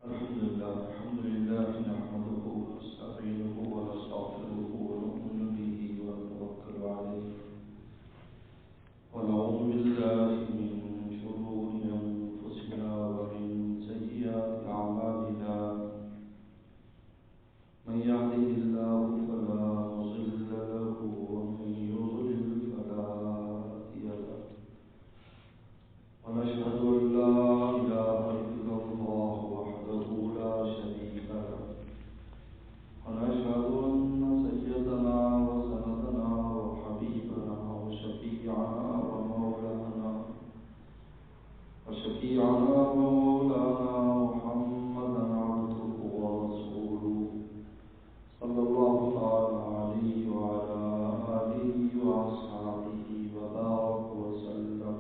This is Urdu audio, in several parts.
الحمد لله نحمده ونستعينه ونستغفره ونؤمن به ونتوكل عليه ونعوذ بالله من شرور أنفسنا ومن سيئات أعمالنا من يهده الله فلا مضل له ومن يضلل فلا هادي له ونشهد أن لا إله إلا الله وحده لا شريك له ونشهد أن سيدنا وسندنا وحبيبنا وشفيعنا ومولانا محمدا عبده ورسوله صلى الله تعالى عليه وعلى آله وأصحابه وبارك وسلم.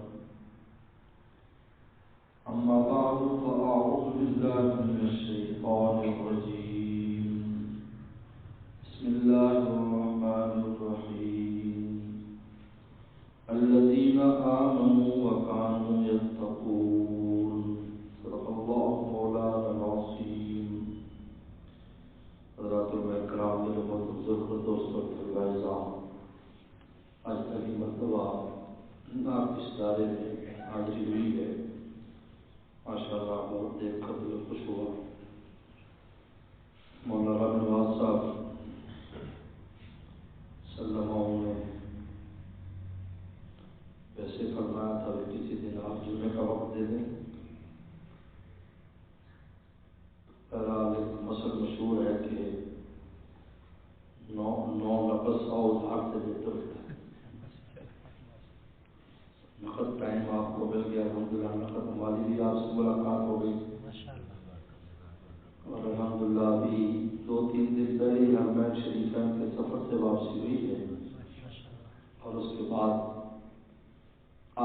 أما بعد فأعوذ بالله من الشيطان الرجيم. بسم الله الرحمن الرحيم. الذين آمنوا وكانوا يتقون. صدق الله مولانا العظيم. حضرات الکرام میرے بزرگ دوستوں اعزاز، آج پہلی مرتبہ آپ اس دائرے میں حاضری ہوئی ہے، ماشاءاللہ بہت دیکھ کر دل خوش ہوا. مولانا نواز صاحب سلماؤں نے ویسے فرمایا تھا کہ کسی دن آپ جمعے کا وقت دے دیں. بہرحال ایک مسئلہ مشہور ہے کہ نو نفس اور ادھار سے بہتر ہوتا ہے. نقد ٹائم آپ کو مل گیا، الحمدللہ. نقد ہماری بھی آپ سے ملاقات ہو گئی اور الحمدللہ ابھی 2-3 دن پہلے حرمین شریفین کے سفر سے واپسی ہوئی ہے اور اس کے بعد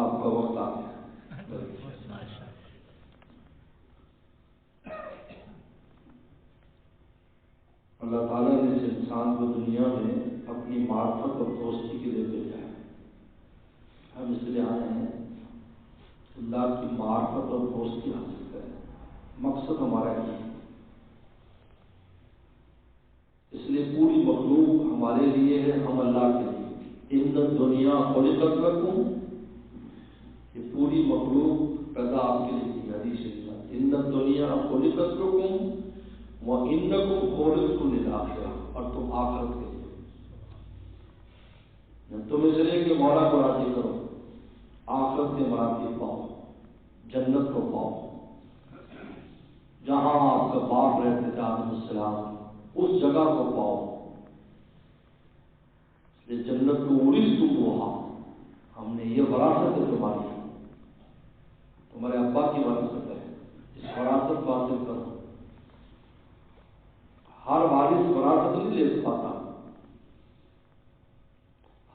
آپ کا وقت آ گیا. اللہ تعالیٰ نے اس انسان کو دنیا میں اپنی معرفت اور دوستی کے لیے بھیجا ہے. ہم اس لیے آئے ہیں اللہ کی معرفت اور دوستی حاصل کریں. مقصد ہمارا یہ ہے. اس لیے پوری مخلوق ہمارے لیے ہے، ہم اللہ کے لیے. ان دنیا خلقت لکم، یہ پوری مخلوق پیدا آپ کے لیے کی حدیث شریف ہے. ان دنیا خلقت لکم وانکم خلقتم للآخرہ، اور تم آخرت کے لیے. تم اس لیے کہ مولا کو راضی کرو، آخرت کے مراتب پاؤ، جنت کو پاؤ، جہاں آپ کا باپ رہتے تھے آدم السلام، اس جگہ کو پاؤ. یہ جنت کو ورثتموہا، ہم نے یہ وراثت ہے تمہاری، تمہارے ابا کی وراثت ہے، اس وراثت کو حاصل کرو. ہر وارث وراثت نہیں لے پاتا،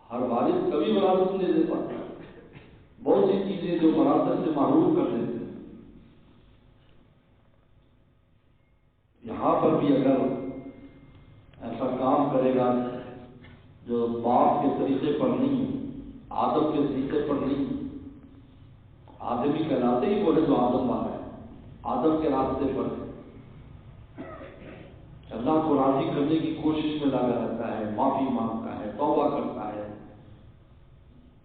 ہر وارث کبھی وراثت نہیں لے پاتا. بہت سی چیزیں جو وراثت سے محروم کر دیتے ہیں. یہاں پر بھی اگر ایسا کام کرے گا جو باپ کے طریقے پر نہیں، آدم کے طریقے پر نہیں، آدمی کہلاتے ہی بولے جو آدم والا ہے، آدم کے راستے پر اللہ کو راضی کرنے کی کوشش میں لگا رہتا ہے، معافی مانگتا ہے، توبہ کرتا ہے،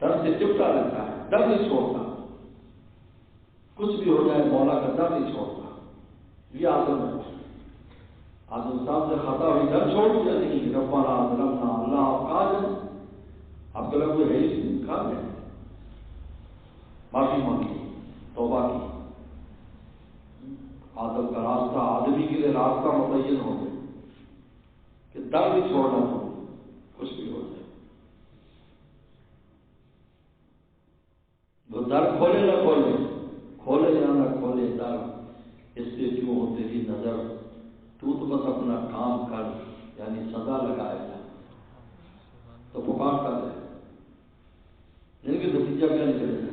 ڈر سے چپتا رہتا ہے، ڈر نہیں چھوڑتا. کچھ بھی ہو جائے مولا کا ڈر نہیں چھوڑتا. یہ آدم ہے. آدم صاحب سے خطا ہوئی، ڈر چھوڑ دیا نہیں. ربنا ظلمنا، اللہ آپ کہاں جائیں، آپ کے لوگ کوئی ہے ہی نہیں، کہاں جائیں. معافی مانگی، توبہ کی. آدم کا راستہ، آدمی کے لیے راستہ متعین ہو گیا کہ ڈر نہیں چھوڑنا چاہیے، کچھ بھی ہو جائے. وہ در کھولے نہ کھولے، کھولے یا نہ کھولے در، اس پہ کیوں ہو تیری نظر، تو بس اپنا کام کر. یعنی سزا لگائے گا تو پکارتا ہے، لیکن نتیجہ کیا نکلے گا.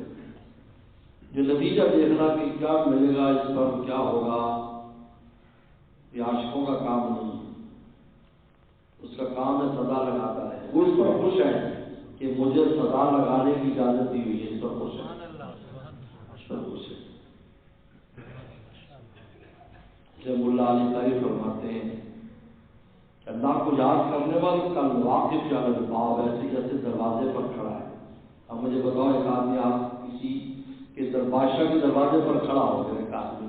جو نتیجہ دیکھنا کہ کیا ملے گا، اس پر کیا ہوگا، یہ عاشقوں کا کام نہیں. اس کا کام ہے سزا لگاتا ہے. وہ اس پر خوش ہے کہ مجھے سزا لگانے کی اجازت دی ہوئی ہے، اس پر خوش ہے. کہ مولا علی قاری فرماتے ہیں اللہ کو یاد کرنے والا کل واقف یا الباب ایسے جیسے دروازے پر کھڑا ہے. اب مجھے بتاؤ ایک آدمی آپ کسی کے بادشاہ کے دروازے پر کھڑا ہو گیا, ایک آدمی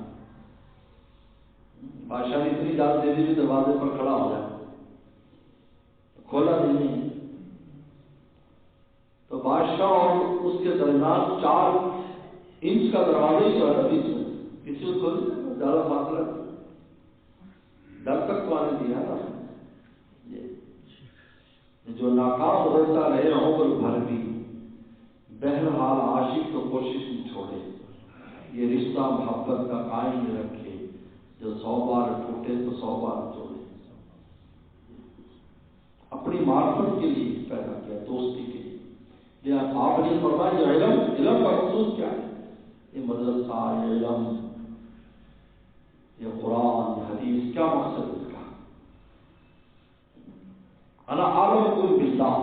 بادشاہ نے اتنی اجازت دے دی بھی دروازے پر کھڑا ہو جائے, کھولا نہیں تو بادشاہ اور اس کے درمیان 4 انچ کا دروازہ ہی ہے بیچ میں, کسی کو کھول زیادہ فاصلہ ڈر تک تو آنے دیا نا. جو ناکام ہوتا رہے عمر بھر بھی بہرحال عاشق تو کوشش نہیں چھوڑے, یہ رشتہ محبت کا قائم رکھے, جو 100 بار ٹوٹے تو 100 بار جوڑے. اپنی معرفت کے لیے پیدا کیا, دوستی کے لیے. یہ آپ نے فرمایا جو علم کا مقصود کیا ہے, یہ مدرسہ, یہ علم, یہ قرآن, یہ حدیث, کیا مقصد ہے اس کا؟ انا عالمکم باللہ,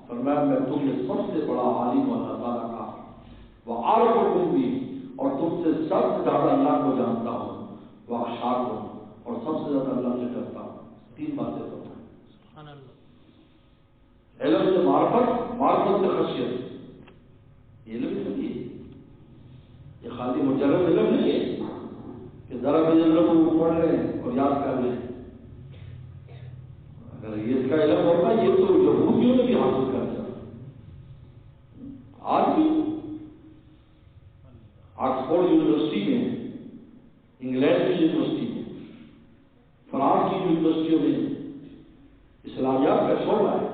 فرمایا میں تم میں سب سے بڑا عالم ہوں اللہ تعالیٰ کا, وعارفکم بھی, اور تم سے سب سے زیادہ اللہ کو جانتا ہوں, واخشاکم, اور سب سے زیادہ اللہ سے ڈرتا ہوں. 3 باتیں فرمائیں. علم سے معرفت, معرفت سے خشیت. یہ علم نہیں ہے, یہ خالی مجرد علم نہیں ہے کہ ذرا بھی علم کو پڑھ لیں اور یاد کر لیں. اگر یہ اس کا علم ہوتا یہ تو یہودیوں نے بھی حاصل کر لیا. آج بھی آکسفورڈ یونیورسٹی میں, انگلینڈ کی یونیورسٹی میں, فرانس کی یونیورسٹیوں میں اسلامیات کا شعبہ ہے.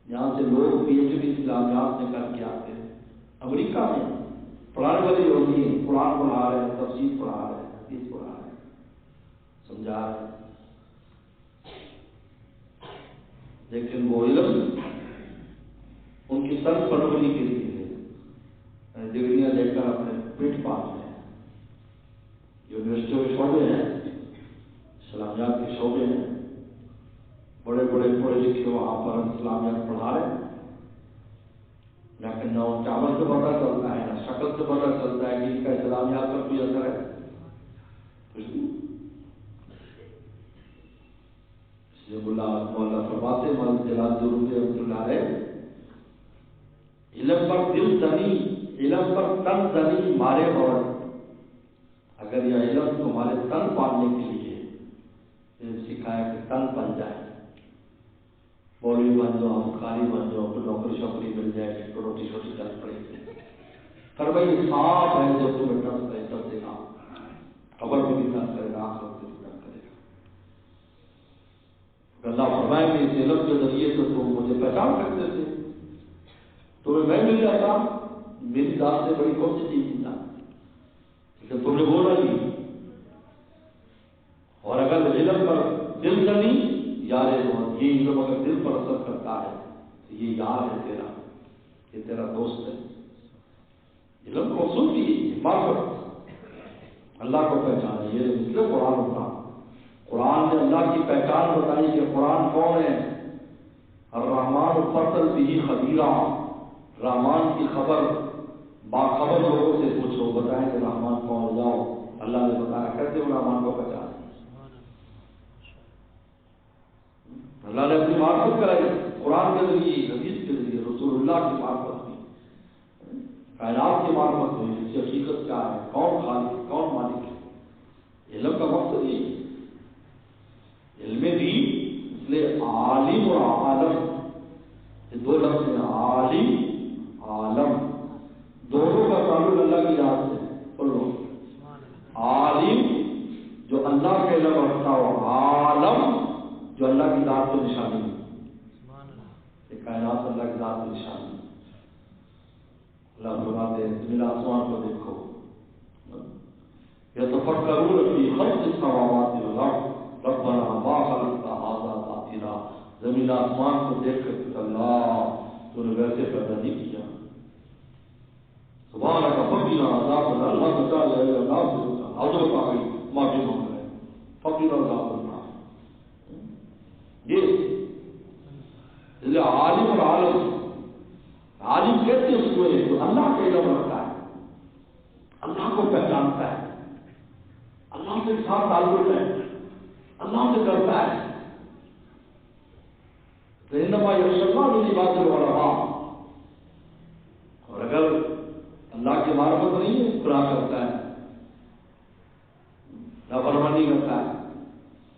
یہاں سے لوگ پی ایچ ڈی اسلامیات میں کر کے آتے ہیں. امریکہ میں پڑھانے والے یہودی ہیں, قرآن پڑھا رہے ہیں, تفسیر پڑھا رہے ہیں, حدیث پڑھا رہے ہیں, سمجھا رہے ہیں. لیکن وہ علم ان کی سر پروری کے لیے ہے, ڈگریاں لے کر اپنے پیٹ پالتے ہیں. یونیورسٹیوں کے شعبے ہیں, اسلامیات کے شعبے ہیں, بڑے بڑے پڑھے لکھے وہاں پر اسلامیات پڑھا رہے ہیں. لیکن نہ ان چاول سے پتہ چلتا ہے, نہ شکل سے پتہ چلتا ہے کہ ان کا اسلامیات پر کوئی اثر ہے. مولا فرماتے مولانا جلال ضرور رحمۃ اللہ علیہ, علم پر دل زنی, علم پر تن زنی مارے, اور اگر یہ علم تمہارے تن پالنے کے لیے سکھایا کہ تن بن جائے, مولوی بن جاؤ, قاری بن جاؤ, تو نوکری شوکری مل جائے, روٹی چھوٹی چل پڑے گی. پر بھائی صاف ہے جو تمہیں ٹس دے گا, خبر کو بھی ٹس کرے گا, آخرت کو بھی ٹس کرے گا. اللہ فرمائے کہ اس علم کے ذریعے سے تم مجھے پہچان سکتے تھے, تمہیں میں مل جاتا, میری ذات سے بڑی کون سی چیز ملتا, لیکن تم نے بولا نہیں. اور اگر علم پر دل زنی, یار یہ علم اگر دل پر اثر کرتا ہے تو یہ یار ہے تیرا, یہ تیرا دوست ہے. علم کو سن لی, معرفت, اللہ کو پہچانا, یہ مسئلہ قرآن ہوتا. قرآن نے اللہ کی پہچان بتائی کہ قرآن کون ہے. الرحمن فصل بھی خبیرہ, رحمان کی خبر باخبر لوگوں سے پوچھو, بتائیں کہ رحمان کون, جاؤ. اللہ نے بتایا کیسے وہ رحمان کو پہچانے. اللہ نے اپنی معرفت کرائی قرآن کے ذریعے, حدیث کے ذریعے, رسول اللہ کی معرفت ہوئی, کائنات کی معرفت ہوئی, اس کی حقیقت کیا ہے, کون خالق, کون مالک ہے. علم کا مقصد یہ ہے. علم دین اس لیے عالم اور عالم یہ 2 لفظ ہیں. عالم عالم دونوں کا تعلق اللہ کی ذات سے. بولو عالم جو اللہ کے علم رکھتا ہو, عالم جو اللہ کی ذات کو نشانی ہے. یہ کائنات اللہ کی ذات کی نشانی ہے. اللہ فرماتے ہیں زمین آسمان کو دیکھو, یتفکرون فی خلق السماوات والارض ربنا ما خلقت هذا باطلا. زمین آسمان کو دیکھ کر اللہ تو نے ویسے پیدا نہیں کیا. سبحانک فقنا عذاب النار, اللہ تعالی ہے اللہ سے حضرت آ گئی, معافی مانگ رہے ہیں, فقنا عذاب النار. یہ عالم اور عالم, عالم کیسے اس کو ہے جو اللہ کا علم رکھتا ہے, اللہ کو پہچانتا ہے, اللہ سے ساتھ تعلق ہے، اللہ سے ڈرتا ہے. تو انما یخشی اللہ من عبادہ العلماء. اور اگر اللہ کی معرفت نہیں ہے، گناہ کرتا ہے، نافرمانی کرتا ہے.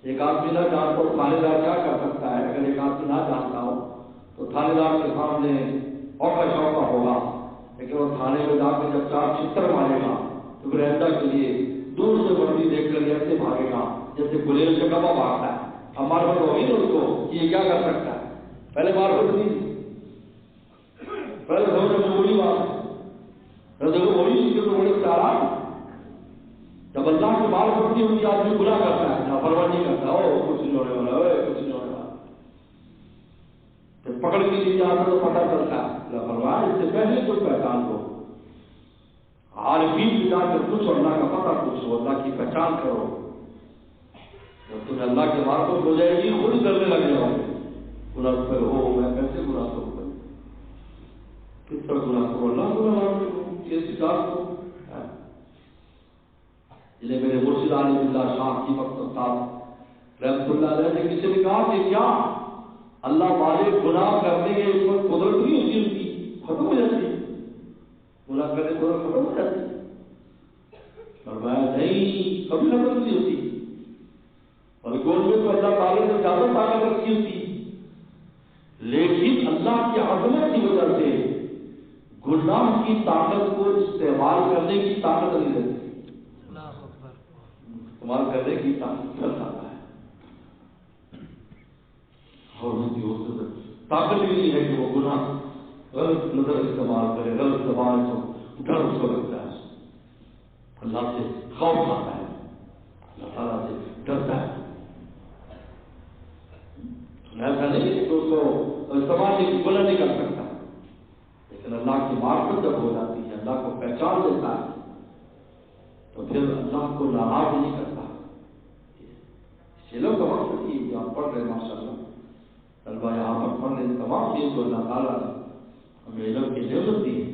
ایک آدمی نہ جان کر تھانے دار کیا کر سکتا ہے؟ اگر ایک آدمی نہ جانتا ہو تو تھانے دار کے سامنے اوکھا شوکا ہوگا، لیکن وہ تھانے میں جا کے جب 4 چھتر مارے گا تو پھر آئندہ کے لیے دور سے بندی دیکھ کر ایسے بھاگے گا جیسے گلیل سے کبا بھاگتا ہے. اب معرفت ہوگی نا اس کو کہ یہ کیا کر سکتا ہے. پہلے معرفت نہیں تھی، پہلے سمجھ میں وہی بات ہے، دیکھو وہی اس کے تو بڑے سارا. جب اللہ کی معرفت نہیں ہوتی آدمی گناہ کرتا ہے، لاپرواہی کرتا ہے، کچھ نہیں ہونے والا، کچھ نہیں ہونے والا. جب پکڑ کے لیے جاتا تو پتہ چلتا ہے لاپرواہ. اس سے پہلے کوئی پہچان ہو، عارفین سے جا کر پوچھو، اللہ کا پتہ پوچھو، اللہ کی پہچان کرو. جب تمہیں اللہ کی معرفت ہو جائے گی خود کرنے لگ جاؤ گے. گناہ پر ہو میں کیسے گناہ کروں، کس طرح گناہ کروں، اللہ کو نہ کیسی بات کو. جنہیں میرے مرشد علی اللہ شاہ کی وقت صاحب رحمۃ اللہ علیہ نے کسی نے کہا کہ کیا اللہ والے گناہ کرنے کے اس پر قدرت نہیں ہوتی، ان کی ختم ہو جاتی ہے، گناہ کرنے کی قدرت ختم ہو جاتی ہے؟ فرمایا نہیں، کبھی ختم نہیں ہوتی. اور گول میں تو اللہ تعالیٰ نے زیادہ طاقت رکھی ہوتی، لیکن اللہ کی عظمت کی وجہ سے گناہ کی طاقت کو استعمال کرنے کی طاقت نہیں رہتی. استعمال کرنے کی طاقت کر سکتا ہے، اور اس کی طاقت ہی نہیں ہے کہ وہ گناہ غلط نظر استعمال کرے، غلط زبان سے ڈر اس کو لگتا ہے، اللہ سے خوف آتا ہے، اللہ تعالیٰ سے ڈرتا ہے. ایسا نہیں کہ اس کو استعمال گناہ نہیں کر سکتا، لیکن اللہ کی معرفت جب ہو جاتی ہے، اللہ کو پہچان لیتا ہے تو پھر اللہ کو ناراض نہیں کرتا. علم کا وقت کی جو آپ پڑھ رہے ہیں ماشاء اللہ طلبا یہاں پر پڑھ رہے ہیں، تمام چیز کو اللہ تعالیٰ نے ہمیں علم کی نعمت دی ہے.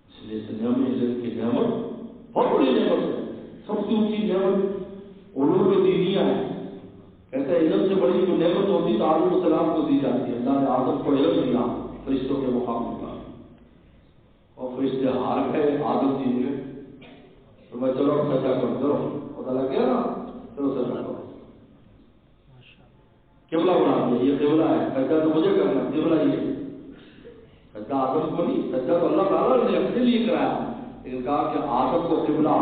اس لیے علم کی نعمت بہت بڑی نعمت ہے، سب سے اونچی نعمت علوم دینیہ ہے. کہتے ہیں علم سے بڑی جو نعمت ہوتی تو آدم السلام کو دی جاتی ہے. اللہ نے آدم کو علم دیا فرشتوں کے مقابلے پر، اور فرشتے ہار گئے، آدم جیت گئے. تو میں چلو سجا کر دو، پتا لگ گیا نا، چلو سجا کرو. قبلہ بنا دیا، یہ قبلہ ہے، سجا تو مجھے کرنا، قبلہ یہ سجا آدم کو نہیں، سجا تو اللہ تعالیٰ نے اپنے لیے کرایا، لیکن کہا کہ آدم کو قبلہ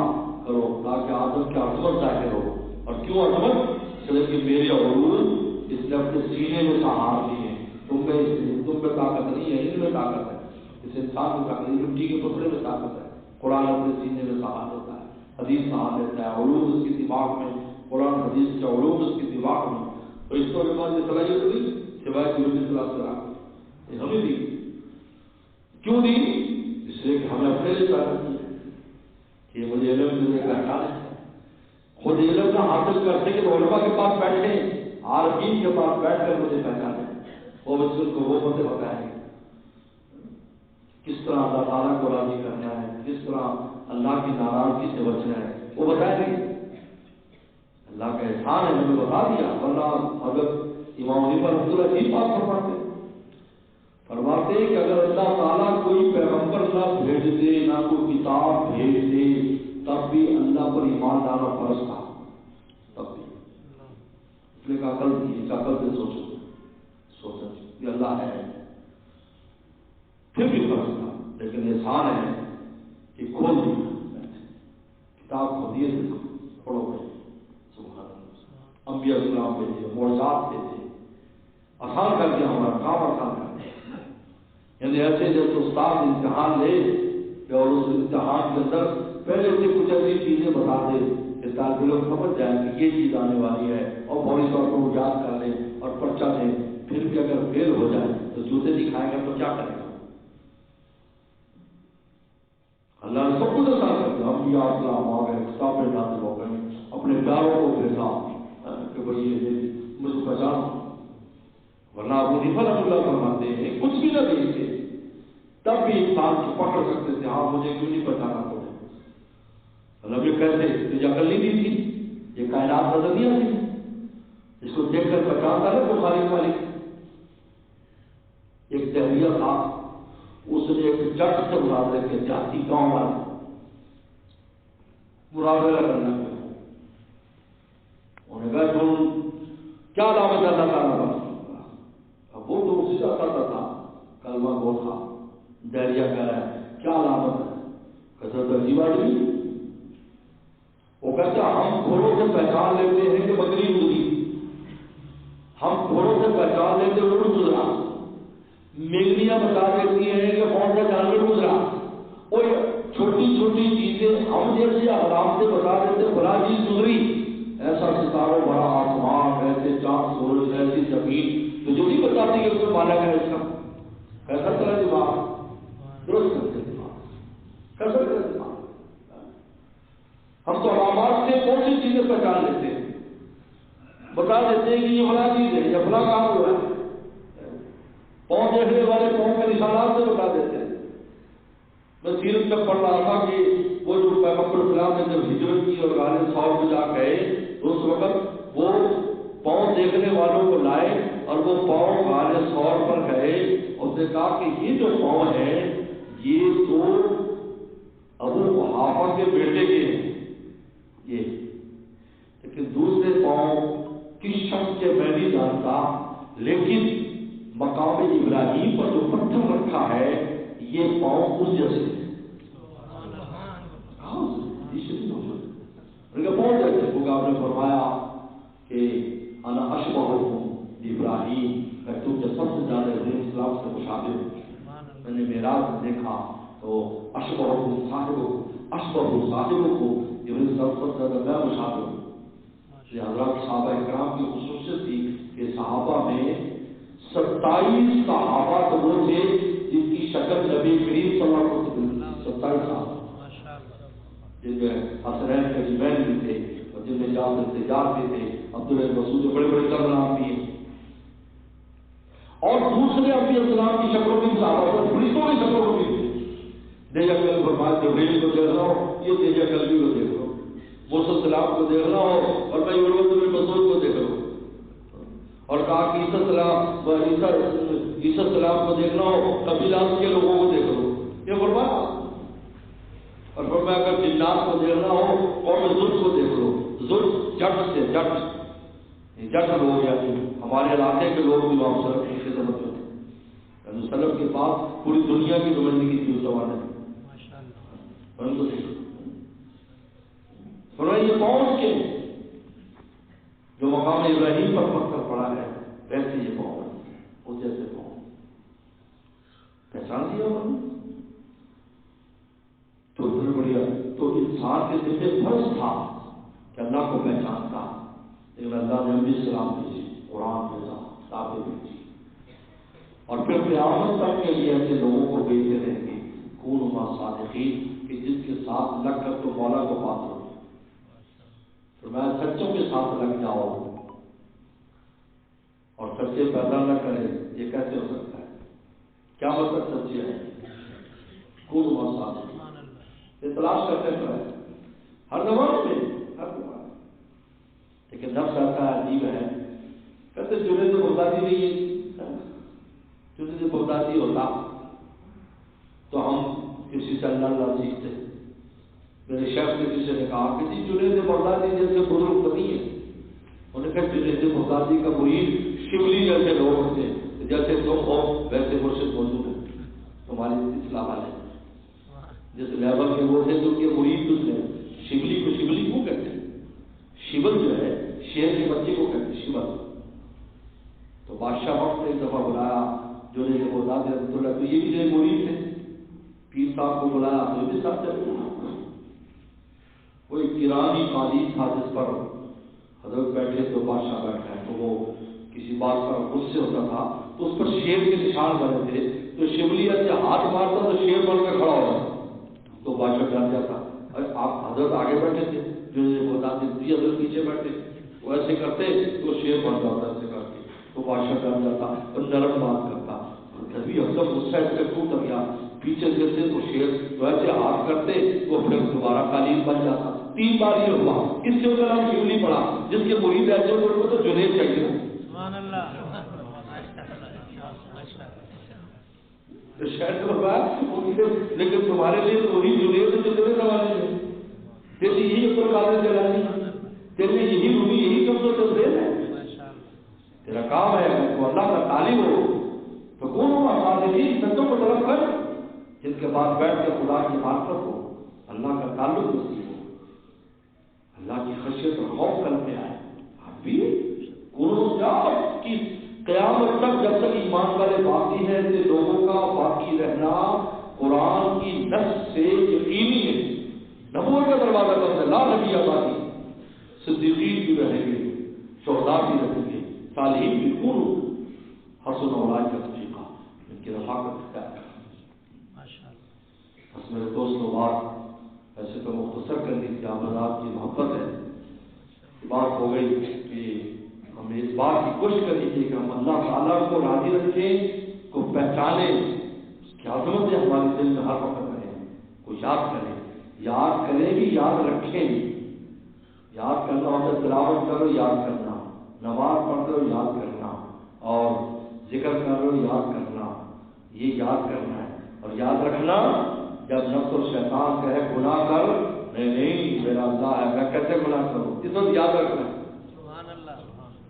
کرو تاکہ آدم کی عظمت ظاہر ہو. اور کیوں عظمت؟ کہ میرے علوم اس نے اپنے سینے میں سہار لیے. تم پہ طاقت نہیں ہے، ان میں طاقت ہے. اس انسان میں طاقت نہیں، مٹی کے ٹکڑے میں طاقت ہے. قرآن اپنے سینے میں سہار لیتا ہے، حدیث سہار لیتا ہے، علوم اس کے دماغ میں، قرآن حدیث کے علوم اس کے دماغ میں. تو اس کو بعد یہ صلاحیت نہیں سوائے نبی صلی اللہ علیہ وسلم یہ ہمیں دی. کیوں دی؟ اس لیے کہ ہمیں اپنے لیے طاقت دی کہ یہ مجھے علم ملنے کا خیال ہے. خود علم کا حاصل کرتے کہ علماء کے پاس بیٹھے، عارفین کے پاس بیٹھ کر مجھے پہچانے، وہ بچوں کو وہ باتیں بتائیں کس طرح اللہ تعالیٰ کو راضی کرنا ہے، کس طرح اللہ کی ناراضگی سے بچنا ہے، وہ بتائیں گے. اللہ کا احسان ہے، ہمیں بتا دیا. ورنہ حضرت امام حنیفہ رحمۃ اللہ کی بات فرماتے کہ اگر اللہ تعالیٰ کوئی پیغمبر نہ بھیج دے، نہ کوئی کتاب بھیج دے، تب بھی اللہ پر ایمان لانا فرض تھا. تب بھی اس نے کہا عقل سے سوچو کہ اللہ ہے، پھر بھی فرض تھا. لیکن احسان ہے کہ کھول دیا کتاب کو دیے تھے، پڑھو گے. سبحان اللہ، انبیاء السلام بھیجے، معجزات بھیجے، آسان کر دیا، ہمارا کام آسان کر دیا. یعنی ایسے جیسے استاد امتحان لے اور اس امتحان کے اندر پہلے سے کچھ ایسی چیزیں بتا دے کہ طالب علم سمجھ جائیں کہ یہ چیز آنے والی ہے اور فوری طور پر وہ یاد کر لیں اور پرچہ دیں. پھر بھی اگر فیل ہو جائے تو جوتے دکھائے گا تو کیا کرے گا؟ اللہ نے سب کچھ آسان کر دیا. ہم یہ اسلام آ گئے، کتابیں نازل ہو گئے، اپنے پیاروں کو بھیجا کہ بھائی یہ مجھ کو پہچانو. ورنہ ابو حنیفہ رحمۃ اللہ فرماتے ہیں کچھ بھی نہ دیکھتے تب بھی انسان کو پکڑ سکتے تھے، ہاں مجھے کیوں نہیں پہچانا پڑے. مطلب یہ کیسے تجھے عقل نہیں تھی؟ یہ کائنات نظر نہیں آتی؟ اس کو دیکھ کر پہچانتا ہے وہ خالق مالک۔ ایک دہلیہ تھا، اس نے ایک جٹ سے مرادلے کے جاتی گاؤں والا مرادلہ کرنا پڑا۔ انہوں نے کہا تم کیا علامت اللہ تعالیٰ کا؟ اب وہ تو اسی کا کرتا تھا، کلمہ گو تھا، دہلیہ کہہ رہا ہے کیا علامت ہے؟ کہتا تو عجیب آدمی۔ وہ کہتا ہم گھوڑوں سے پہچان لیتے ہیں کہ بکری گزری، ہم گھوڑوں سے پہچان لیتے ہیں اونٹ گزرا، میگنیاں بتا دیتی ہیں کہ کون سا جانور گزرا، اور چھوٹی چھوٹی چیزیں ہم جیسے آرام سے بتا دیتے بڑا چیز گزری۔ ایسا ستاروں بڑا آسمان، ایسے چاند سورج، ایسی زمین، تو جو نہیں بتاتی کہ اس کو مانا ہے اس کا کیسا طرح دماغ درست کرتے دماغ کیسا طرح دماغ۔ ہم تو علامات سے کون سی چیزیں پہچان لیتے ہیں، بتا دیتے ہیں کہ یہ فلاں چیز ہے، یہ فلاں کام ہوا ہے۔ پاؤں دیکھنے والے پاؤں کے نشانات سے بتا دیتے ہیں۔ میں سیرت میں پڑھ رہا تھا کہ وہ جو پیغمبر اسلام نے جب ہجرت کی اور غار ثور میں جا گئے تو اس وقت وہ پاؤں دیکھنے والوں کو لائے اور وہ پاؤں غار ثور پر گئے، اس نے کہا کہ یہ جو پاؤں ہیں یہ تو ابو قحافہ کے بیٹے کے ہیں یہ، لیکن دوسرے پاؤں کس شخص کے میں نہیں جانتا، لیکن مقام ابراہیم پر جو پتھر رکھا ہے یہ پاؤں اس جیسے پاؤں جیسے ہوگا۔ آپ نے فرمایا کہ انا اشبہکم ابراہیم، میں تم سے سب سے زیادہ ابراہیم السلام سے مشابہ ہوں۔ میں نے معراج میں دیکھا تو اشبہکم صاحبکم، اشبہ صاحبکم، ابراہیم السلام سب سے زیادہ میں مشابہ ہوں۔ یہ حضرات صحابہ اکرام کی خصوصیت تھی کہ صحابہ میں 27 صحابہ تو وہ تھے جن کی شکل نبی کریم صلی اللہ علیہ وسلم، 27 صحابہ جن میں حسنین کے جبین بھی تھے اور جن میں جعفر تجار بھی تھے، عبداللہ بن مسعود بڑے بڑے سربراہ بھی ہیں، اور دوسرے انبیاء السلام کی شکلوں کی صحابہ اور فرشتوں کی شکلوں بھی تھے۔ دیجا کل فرمایا جبریل کو دیکھ رہا ہو، یہ دیجا کل بھی کو دیکھ رہا ہو، موسیٰ السلام کو دیکھ رہا ہو اور میں عروہ بن مسعود کو دیکھ رہا ہوں، اور کہا کہ عیسیٰ السلام کو دیکھنا ہو قبیلات کے لوگوں کو دیکھ لو، یہ فرمایا۔ اور فرمایا اگر جنات کو دیکھنا ہو قوم زرد کو دیکھ لو، زرد جٹ سے جٹ لوگ یا ہمارے علاقے کے لوگ بھی وہاں سلف کی خدمت میں تھے، یعنی سلف کے پاس پوری دنیا کی نمائندگی کی اس زمانے میں۔ فرمایا یہ پاؤں کے جو مقام ابراہیم پر پتھر پڑا ہے ویسے یہ پاؤں وہ جیسے پاؤں پہچان دیا انہوں نے تو بڑھیا۔ تو انسان کے ذمہ فرض تھا کہ اللہ کو پہچانتا، لیکن اللہ نے انبیاء السلام بھیجی، قرآن بھیجا، کتابیں بھیجی، اور پھر قیامت تک کے لیے ایسے لوگوں کو بھیجتے رہیں گے کونوا مع صادقین، کہ جس کے ساتھ لگ کر تو مولا کو پاتے ہو۔ فرمایا سچوں کے ساتھ لگ جاؤ اور سچے پیدا نہ کرے، یہ کیسے ہو سکتا ہے؟ کیا مطلب سچے ہے؟ کونوا مع صادقین، یہ تلاش کرتے ہیں ہر زمانے میں، ہر زمانے میں، لیکن نفس ایسا عجیب ہے، کہتے جنید بغدادی نہیں ہے، جنید بغدادی ہوتا تو ہم کسی سے اللہ سیکھتے۔ میرے شیخ نے کسی نے کہا کہ جی جنید بغدادی جیسے بزرگ نہیں ہے، انہوں نے کہا جنید بغدادی کا مرید شبلی جیسے لوگ ہوتے ہیں، جیسے تم ہو ویسے مرشد موجود ہے تمہاری اصلاح والے، جس لیول کے وہ تھے تو کے مرید تو تھے۔ شبلی کو شبلی کیوں کہتے ہیں؟ شیول جو ہے شیر کے بچے کو کہتے ہیں شیول۔ تو بادشاہ وقت نے ایک دفعہ بلایا جنید بغدادی رحمۃ اللہ، تو یہ بھی جو مرید تھے، پیر صاحب کو بلایا تو بھی صاحب چلے، کوئی کرانی قالین تھا جس پر حضرت بیٹھے تو بادشاہ بیٹھا ہے، تو وہ کسی بات پر غصے ہوتا تھا تو اس پر شیر کے نشان بنے تھے، تو شبلی سے ہاتھ مارتا تو شیر بن کے کھڑا ہو جاتا، تو بادشاہ ڈر جاتا۔ آپ حضرت آگے بیٹھے تھے جو بتاتے تھے، حضرت پیچھے بیٹھے، وہ ایسے کرتے تو شیر بن جاتا، ایسے کر کے تو بادشاہ ڈر جاتا اور نرم بات کرتا۔ کبھی حضرت غصہ اس سے ٹوٹ گیا، پیچھے سے تو شیر تو ایسے ہاتھ کرتے تو پھر دوبارہ قالین بن جاتا۔ 3 بار یہ ہوا، اس سے اوپر ہم کیوں نہیں پڑھا؟ جس کے مرید ایسے ان کو تو جنید چاہیے نا، سبحان اللہ، تو شاید بابا لیکن تمہارے لیے تو وہی جنید جو تیرے زمانے میں، تیرے یہی اوپر قادر جلانی، تیرے یہی روحی، یہی سب تو تیرے ہے، تیرا کام ہے تو اللہ کا طالب ہو تو کون ہوا صادقین، سچوں کو طلب کر، جن کے بعد بیٹھ کے خدا کی معرفت ہو، اللہ کا تعلق نصیب ہو، اللہ کی خشیت اور خوف قلب میں آئے. آپ بھی کون جاؤ کی قیامت تک جب تک ایمان والے باقی ہیں کہ لوگوں کا باقی رہنا قرآن کی نص سے یقینی ہے. نبوت کا دروازہ بند ہے، لا نبی آبادی، صدیقین بھی رہیں گے، شہداء بھی رہیں گے، صالحین بھی، کون حسن اولاد کا طریقہ ان کی رفاقت ہے. بس میرے دوستوں بات ایسے تو مختصر کرنی تھی، آپ کی محبت ہے، بات ہو گئی کہ ہمیں اس بات کی کوشش کرنی چاہیے کہ ہم اللہ تعالیٰ کو راضی رکھیں، کو پہچانیں، اس کی عظمت ہے ہمارے دل میں ہر وقت رہیں، کو یاد کریں بھی، یاد رکھیں بھی. یاد کرنا ہوتا ہے تلاوت کرو یاد کرنا، نماز پڑھتے ہو یاد کرنا، اور ذکر کرو یاد کرنا، یہ یاد کرنا ہے. اور یاد رکھنا جب نفس و شیطان کہے گناہ کر، نہیں میرا اللہ ہے، میں کیسے گناہ کروں، اس وقت یاد رکھنا ہے. سبحان اللہ،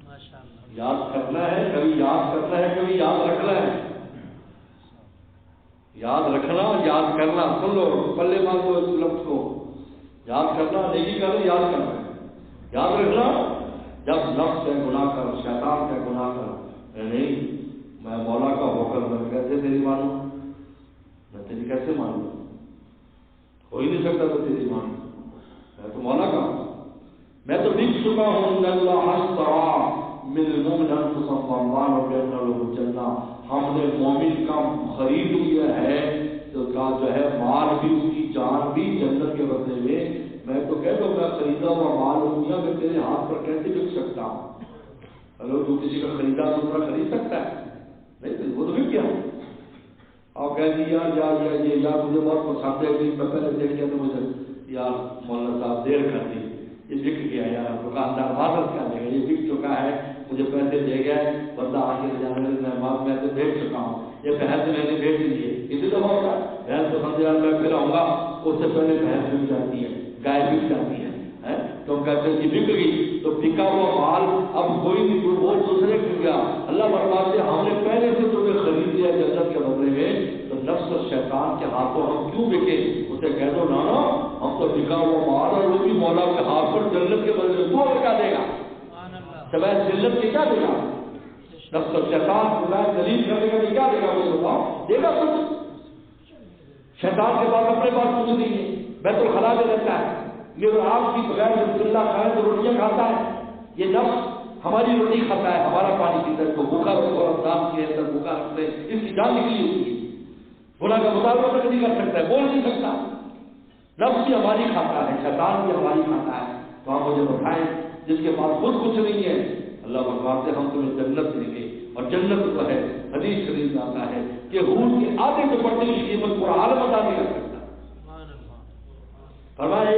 ماشاء اللہ، یاد کرنا ہے، کبھی یاد کرنا ہے، کبھی یاد رکھنا ہے. یاد رکھنا اور یاد کرنا، سن لو پلے مار دو اس لفظ کو. یاد کرنا نیکی کرو، یاد کرنا، یاد رکھنا جب نفس ہے گناہ کر، شیطان کا گناہ کر، نہیں میں مولا کا حکم، میں کیسے تیری مانوں، میں تیری کیسے مانوں، ہو ہی نہیں سکتا تو تیری مانوں، میں تو مولا کا ہوں، میں تو بک چکا ہوں. ان اللہ اشتری من المؤمنین انفسهم واموالهم بان لهم الجنہ، ہم نے مومن کا خرید لیا ہے تو کا جو ہے مال بھی، اس کی جان بھی جنت کے بدلے میں. میں تو کہتا ہوں میں خریدا ہوا مال ہوں گیا، میں تیرے ہاتھ پر کیسے بک سکتا ہوں؟ ہلو، جو کسی کا خریدا دوسرا خرید سکتا ہے؟ نہیں، وہ تو بک گیا. اور کہہ دی یار یار مجھے بہت پسند ہے، میں پہلے دیکھ گیا تو مجھے یار مولانا صاحب دیر کر دی، یہ بک گیا یار، دکاندار واپس کر دے گا، یہ بک چکا ہے، مجھے پیسے دے گیا ہے، بندہ آگے جانے میں تو بیچ چکا ہوں، یہ بحث میں نے بیچ لی ہے. کسی دفعہ ہوتا ہے بحث پسند یار میں پھر آؤں گا، اس سے پہلے بحث بک جاتی ہے، گائے بک جاتی ہے. تو ہم کہتے ہیں کہ بک گئی، تو بکا ہوا مال اب کوئی بھی وہ دوسرے کو گیا. اللہ فرماتے ہیں ہم نے پہلے سے تمہیں خرید لیا جنت کے بدلے میں، تو نفس اور شیطان کے ہاتھوں ہم کیوں بکے؟ اسے کہہ دو نانا ہم تو بکا ہوا مال، اور وہ بھی مولا کے ہاتھ پر جنت کے بدلے تو کیا دے گا؟ سوائے جنت کے کیا دے گا؟ نفس اور شیطان کو دلیل کرنے کا کیا دے گا؟ وہ بتاؤ، دے گا کچھ؟ شیطان کے پاس اپنے پاس کچھ نہیں ہے، بیت الخلا میں رہتا ہے، میرے آپ کی بغیر بسم اللہ کھائے تو روٹیاں کھاتا ہے. یہ نفس ہماری روٹی کھاتا ہے، ہمارا پانی پیتا ہے، تو بھوکا رکھو، رمضان کے اندر بھوکا رکھتے ہیں، اس کی جان نکلی ہوتی ہے، گناہ کا مطالبہ تک نہیں کر سکتا ہے، بول نہیں سکتا. نفس بھی ہماری کھاتا ہے، شیطان بھی ہماری کھاتا ہے. تو آپ مجھے بتائیں جس کے پاس خود کچھ نہیں ہے، اللہ فرماتے ہیں ہم تمہیں جنت دیں گے. اور جنت تو ہے، حدیث شریف میں آتا ہے کہ حور کے آدھے سے بڑھنے کی قیمت کو عالم ادا نہیں کر سکتا. فرمایا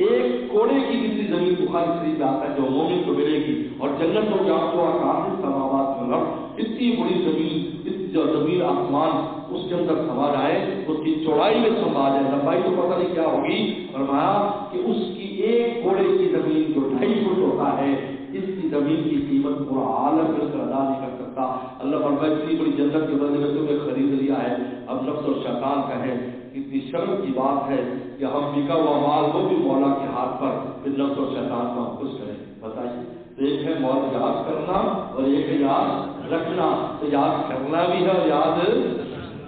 ایک کوڑے کی جتنی زمین بخاری شریف میں آتا ہے جو مومن کو ملے گی، اور جنت کو جانچو آکاش سماوات میں رکھ، اتنی بڑی زمین، جو زمین آسمان اس کے اندر سما جائے، اس کی چوڑائی میں سما جائے، لمبائی تو پتہ نہیں کیا ہوگی. فرمایا کہ اس کی ایک کوڑے کی زمین جو 2.5 فٹ ہوتا ہے، اس کی زمین کی قیمت پورا عالم مل کر ادا نہیں کر سکتا. اللہ فرمایا اتنی بڑی جنت کے بدلے میں تمہیں خرید لیا ہے. اب نفس اور شیطان کہیں کتنی شرم کی بات ہے کہ ہم بکا ہوا مال وہ بھی مولا کے ہاتھ پر، پھر نفس اور شیطان کو ہم خوش کریں. بتائیے، تو ایک ہے موت یاد کرنا اور ایک ہے یاد رکھنا. تو یاد کرنا بھی ہے اور یاد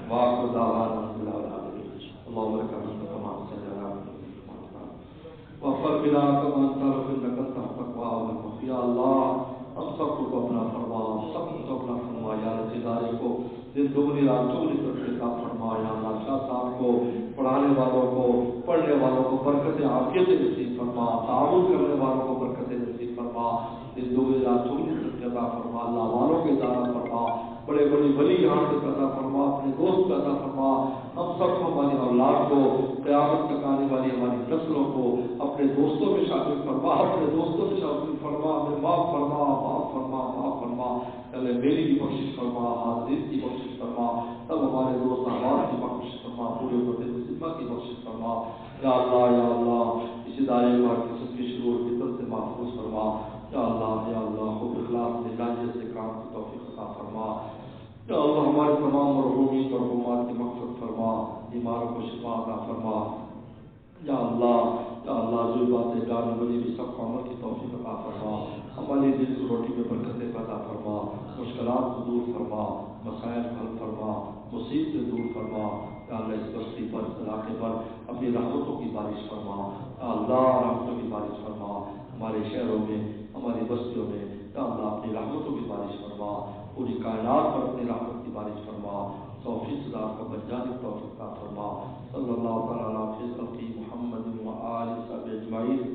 واقع یا اللہ ہم سب کو اپنا فرما، سب کو اپنا فرما. یا ادارے کو دن دوگنی رات چوگنی کرنے کا فرما. یا اللہ شاہ صاحب کو، پڑھانے والوں کو، پڑھنے والوں کو برکت عافیت نصیب فرما، تعاون کرنے والوں کو برکت نصیب فرما. دن دوگنی رات چوگنی کرنے کا فرما. اللہ والوں کے ادارہ فرما، بڑے بڑے ولی یہاں سے پیدا فرما. اپنے دوست کا عطا فرما، ہم سب کو، ہماری اولاد کو، قیامت تک آنے والی ہماری نسلوں کو اپنے دوستوں میں شامل فرما، اپنے دوستوں میں شامل فرما، ہمیں معاف فرما، معاف فرما، معاف فرما، اللہ میری کی بخشش فرما، حاضرین کی بخشش فرما، سب ہمارے دوست احباب کی بخشش فرما، پورے امت مسلمہ کی بخشش فرما، یا اللہ اس ادارے کو ہر قسم کی شرور و فتن سے محفوظ فرما، یا اللہ خود اخلاص مزاجیت سے کام کی توفیق عطا فرما، یا اللہ ہمارے تمام مرحومین مرحومات کی مغفرت فرما، بیماروں کو شفا عطا فرما، یا اللہ جو باتیں جان بلی بھی سب کو عمل کی توفیق عطا فرما، ہماری دل کی روٹی میں برکتیں پیدا فرما، مشکلات کو دور فرما، مسائل حل فرما، مصیبتیں دور فرما، یا اللہ اس بستی پر، اس علاقے پر اپنی رحمتوں کی بارش فرما، یا اللہ رحمتوں کی بارش فرما، ہمارے شہروں میں، ہماری بستیوں میں، یا اللہ اپنی رحمتوں کی بارش فرما، پوری کائنات پر اپنی رحمت کی بارش فرما، 100% کا بن جانے کی توفیق عطا فرما، صلی اللہ تعالیٰ علیہ وسلم محمد و آلہ وصحبہ اجمعین۔